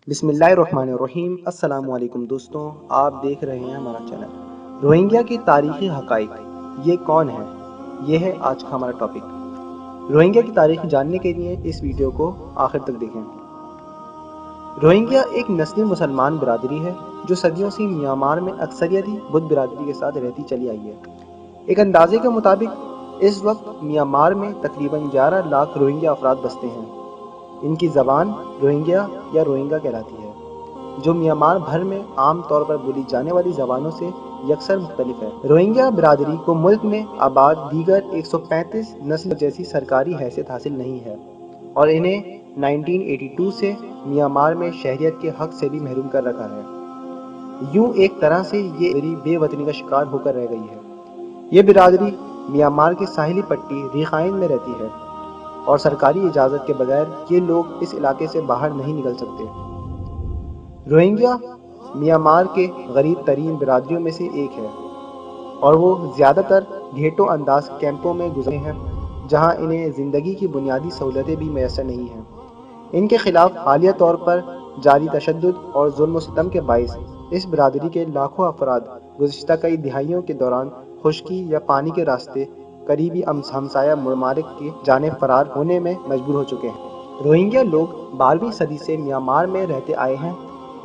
بسم اللہ الرحمن الرحیم۔ السلام علیکم دوستوں، آپ دیکھ رہے ہیں ہمارا چینل روہنگیا کی تاریخی حقائق۔ یہ کون ہے؟ یہ ہے آج کا ہمارا ٹاپک۔ روہنگیا کی تاریخ جاننے کے لیے اس ویڈیو کو آخر تک دیکھیں۔ روہنگیا ایک نسلی مسلمان برادری ہے جو صدیوں سے میانمار میں اکثریتی بدھ برادری کے ساتھ رہتی چلی آئی ہے۔ ایک اندازے کے مطابق اس وقت میانمار میں تقریباً 11 لاکھ روہنگیا افراد بستے ہیں۔ ان کی زبان روہنگیا یا روہنگا کہلاتی ہے، جو میانمار بھر میں عام طور پر بولی جانے والی زبانوں سے یکسر مختلف ہے۔ روہنگیا برادری کو ملک میں آباد دیگر 135 نسل جیسی سرکاری حیثیت حاصل نہیں ہے، اور انہیں 1982 سے میانمار میں شہریت کے حق سے بھی محروم کر رکھا ہے۔ یوں ایک طرح سے یہ بے وطنی کا شکار ہو کر رہ گئی ہے۔ یہ برادری میانمار کی ساحلی پٹی ریخائن میں رہتی ہے، اور سرکاری اجازت کے بغیر یہ لوگ اس علاقے سے باہر نہیں نکل سکتے۔ روہنگیا میانمار کے غریب ترین برادریوں میں سے ایک ہے، اور وہ زیادہ تر گھیٹو انداز کیمپوں میں گزرے ہیں جہاں انہیں زندگی کی بنیادی سہولتیں بھی میسر نہیں ہیں۔ ان کے خلاف حالیہ طور پر جاری تشدد اور ظلم و ستم کے باعث اس برادری کے لاکھوں افراد گزشتہ کئی دہائیوں کے دوران خشکی یا پانی کے راستے قریبی ہمسایہ ممالک کی جانب فرار ہونے میں مجبور ہو چکے ہیں۔ روہنگیا لوگ 12ویں صدی سے میانمار میں رہتے آئے ہیں۔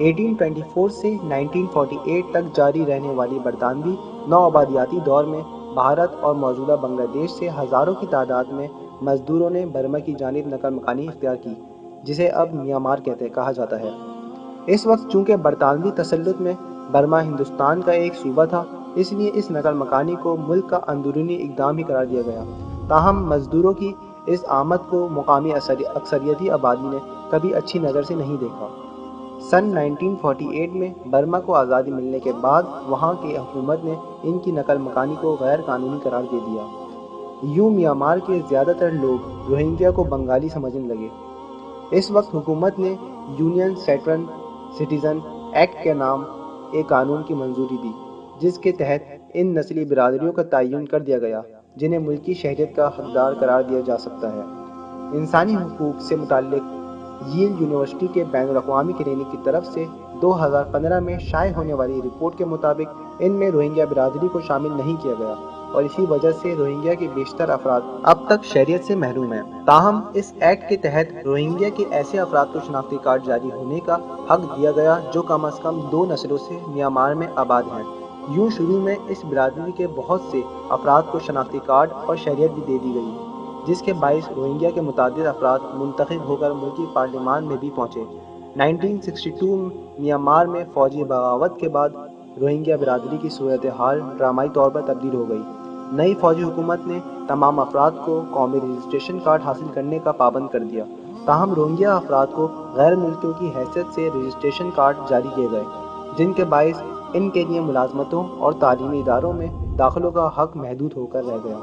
1824 سے 1948 تک جاری رہنے والی برطانوی نوآبادیاتی دور میں بھارت اور موجودہ بنگلہ دیش سے ہزاروں کی تعداد میں مزدوروں نے برما کی جانب نقل مکانی اختیار کی، جسے اب میانمار کہا جاتا ہے۔ اس وقت چونکہ برطانوی تسلط میں برما ہندوستان کا ایک صوبہ تھا، اس لیے اس نقل مکانی کو ملک کا اندرونی اقدام ہی قرار دیا گیا۔ تاہم مزدوروں کی اس آمد کو مقامی اکثریتی آبادی نے کبھی اچھی نظر سے نہیں دیکھا۔ سن 1948 میں برما کو آزادی ملنے کے بعد وہاں کی حکومت نے ان کی نقل مکانی کو غیر قانونی قرار دے دیا۔ یوں میانمار کے زیادہ تر لوگ روہنگیا کو بنگالی سمجھنے لگے۔ اس وقت حکومت نے یونین سیٹرن سٹیزن ایکٹ کے نام ایک قانون کی منظوری دی، جس کے تحت ان نسلی برادریوں کا تعین کر دیا گیا جنہیں ملکی شہریت کا حقدار قرار دیا جا سکتا ہے۔ انسانی حقوق سے متعلق ییل یونیورسٹی کے بین الاقوامی کلینک کی طرف سے 2015 میں شائع ہونے والی رپورٹ کے مطابق ان میں روہنگیا برادری کو شامل نہیں کیا گیا، اور اسی وجہ سے روہنگیا کے بیشتر افراد اب تک شہریت سے محروم ہیں۔ تاہم اس ایکٹ کے تحت روہنگیا کے ایسے افراد کو شناختی کارڈ جاری ہونے کا حق دیا گیا جو کم از کم 2 نسلوں سے میانمار میں آباد ہیں۔ یوں شروع میں اس برادری کے بہت سے افراد کو شناختی کارڈ اور شہریت بھی دے دی گئی، جس کے باعث روہنگیا کے متعدد افراد منتخب ہو کر ملکی پارلیمان میں بھی پہنچے۔ 1962 میانمار میں فوجی بغاوت کے بعد روہنگیا برادری کی صورتحال ڈرامائی طور پر تبدیل ہو گئی۔ نئی فوجی حکومت نے تمام افراد کو قومی رجسٹریشن کارڈ حاصل کرنے کا پابند کر دیا، تاہم روہنگیا افراد کو غیر ملکیوں کی حیثیت سے رجسٹریشن کارڈ جاری کیے گئے، جن کے باعث ان کے لیے ملازمتوں اور تعلیمی اداروں میں داخلوں کا حق محدود ہو کر رہ گیا۔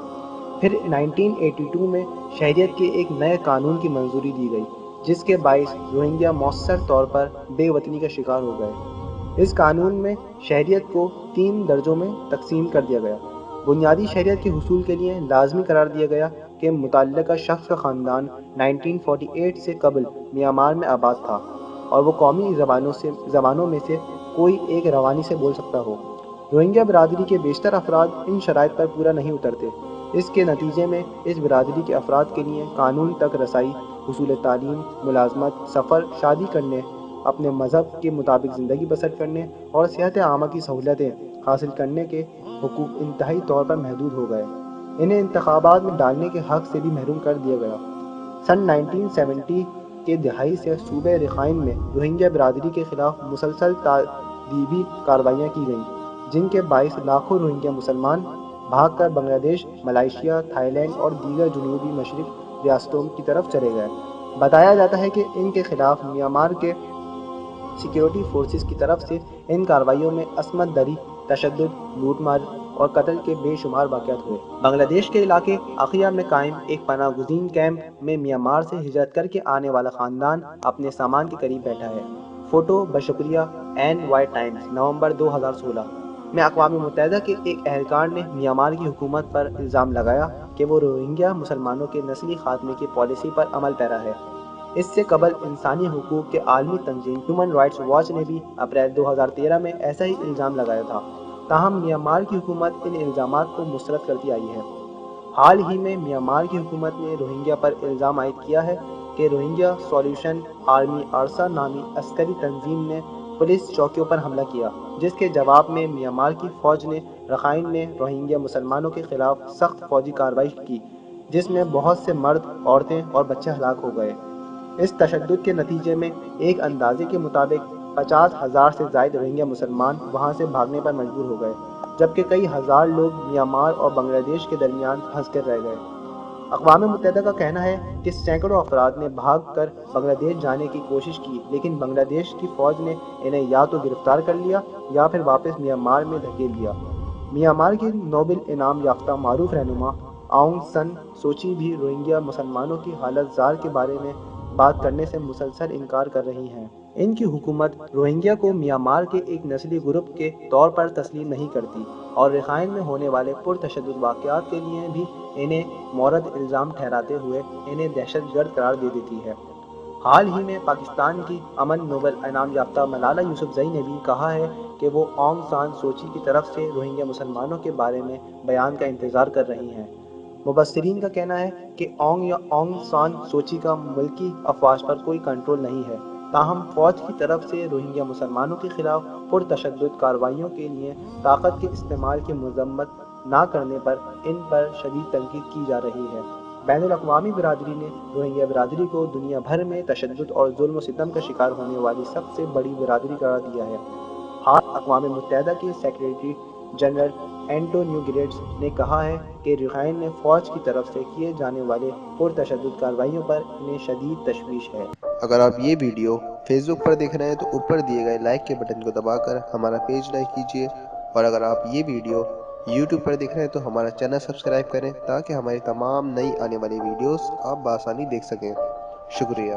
پھر 1982 میں شہریت کے ایک نئے قانون کی منظوری دی گئی، جس کے باعث روہنگیا مؤثر طور پر بے وطنی کا شکار ہو گئے۔ اس قانون میں شہریت کو 3 درجوں میں تقسیم کر دیا گیا۔ بنیادی شہریت کے حصول کے لیے لازمی قرار دیا گیا کہ متعلقہ شخص کا خاندان 1948 سے قبل میانمار میں آباد تھا، اور وہ قومی زبانوں میں سے کوئی ایک روانی سے بول سکتا ہو۔ روہنگیا برادری کے بیشتر افراد ان شرائط پر پورا نہیں اترتے۔ اس کے نتیجے میں اس برادری کے افراد کے لیے قانون تک رسائی، حصول تعلیم، ملازمت، سفر، شادی کرنے، اپنے مذہب کے مطابق زندگی بسر کرنے اور صحت عامہ کی سہولتیں حاصل کرنے کے حقوق انتہائی طور پر محدود ہو گئے۔ انہیں انتخابات میں ڈالنے کے حق سے بھی محروم کر دیا گیا۔ سن 1970 کے دہائی سے صوبہ رخائن میں روہنگیا برادری کے خلاف مسلسل تادیبی کارروائیاں کی گئیں، جن کے باعث لاکھوں روہنگیا مسلمان بھاگ کر بنگلہ دیش، ملائیشیا، تھائی لینڈ اور دیگر جنوبی مشرق ریاستوں کی طرف چلے گئے۔ بتایا جاتا ہے کہ ان کے خلاف میانمار کے سیکیورٹی فورسز کی طرف سے ان کارروائیوں میں عصمت دری، تشدد، لوٹ مار اور قتل کے بے شمار واقعات ہوئے۔ بنگلہ دیش کے علاقے اخیا میں قائم ایک پناہ گزین کیمپ میں میانمار سے ہجرت کر کے آنے والا خاندان اپنے سامان کے قریب بیٹھا ہے۔ فوٹو بشکریہ NY ٹائمز، نومبر 2016 میں اقوام متحدہ کے ایک اہلکار نے میانمار کی حکومت پر الزام لگایا کہ وہ روہنگیا مسلمانوں کے نسلی خاتمے کی پالیسی پر عمل پیرا ہے۔ اس سے قبل انسانی حقوق کے عالمی تنظیم ہیومن رائٹس واچ نے بھی اپریل 2013 میں ایسا ہی الزام لگایا تھا، تاہم میانمار کی حکومت ان الزامات کو مسترد کرتی آئی ہے۔ حال ہی میں میانمار کی حکومت نے روہنگیا پر الزام عائد کیا ہے کہ روہنگیا سالویشن آرمی آرسا نامی عسکری تنظیم نے پولیس چوکیوں پر حملہ کیا، جس کے جواب میں میانمار کی فوج نے رخائن میں روہنگیا مسلمانوں کے خلاف سخت فوجی کارروائی کی، جس میں بہت سے مرد، عورتیں اور بچے ہلاک ہو گئے۔ اس تشدد کے نتیجے میں ایک اندازے کے مطابق 50,000 سے زائد روہنگیا مسلمان وہاں سے بھاگنے پر مجبور ہو گئے، جبکہ کئی ہزار لوگ میانمار اور بنگلہ دیش کے درمیان پھنس کر رہ گئے۔ اقوام متحدہ کا کہنا ہے کہ سینکڑوں افراد نے بھاگ کر بنگلہ دیش جانے کی کوشش کی، لیکن بنگلہ دیش کی فوج نے انہیں یا تو گرفتار کر لیا یا پھر واپس میانمار میں دھکیل دیا۔ میانمار کی نوبل انعام یافتہ معروف رہنما آؤنگ سن سوچی بھی روہنگیا مسلمانوں کی حالت زار کے بارے میں بات کرنے سے مسلسل انکار کر رہی ہیں۔ ان کی حکومت روہنگیا کو میانمار کے ایک نسلی گروپ کے طور پر تسلیم نہیں کرتی اور رخائن میں ہونے والے پرتشدد واقعات کے لیے بھی انہیں مورد الزام ٹھہراتے ہوئے انہیں دہشت گرد قرار دے دیتی ہے۔ حال ہی میں پاکستان کی امن نوبل انعام یافتہ ملالہ یوسفزئی نے بھی کہا ہے کہ وہ آنگ سان سوچی کی طرف سے روہنگیا مسلمانوں کے بارے میں بیان کا انتظار کر رہی ہیں۔ مبصرین کا کہنا ہے کہ آنگ سان سوچی کا ملکی افواج پر کوئی کنٹرول نہیں ہے، تاہم فوج کی طرف سے روہنگیا مسلمانوں کے خلاف پرتشدد کارروائیوں کے لیے طاقت کے استعمال کی مذمت نہ کرنے پر ان پر شدید تنقید کی جا رہی ہے۔ بین الاقوامی برادری نے روہنگیا برادری کو دنیا بھر میں تشدد اور ظلم و ستم کا شکار ہونے والی سب سے بڑی برادری قرار دیا ہے۔ حال اقوام متحدہ کے سیکریٹری جنرل اینٹونیو گٹیرز نے کہا ہے کہ رخائن میں فوج کی طرف سے کیے جانے والے پرتشدد کارروائیوں پر انہیں شدید تشویش ہے۔ اگر آپ یہ ویڈیو فیس بک پر دیکھ رہے ہیں تو اوپر دیے گئے لائک کے بٹن کو دبا کر ہمارا پیج لائک کیجیے، اور اگر آپ یہ ویڈیو یوٹیوب پر دیکھ رہے ہیں تو ہمارا چینل سبسکرائب کریں تاکہ ہماری تمام نئی آنے والی ویڈیوز آپ بآسانی دیکھ سکیں۔ شکریہ۔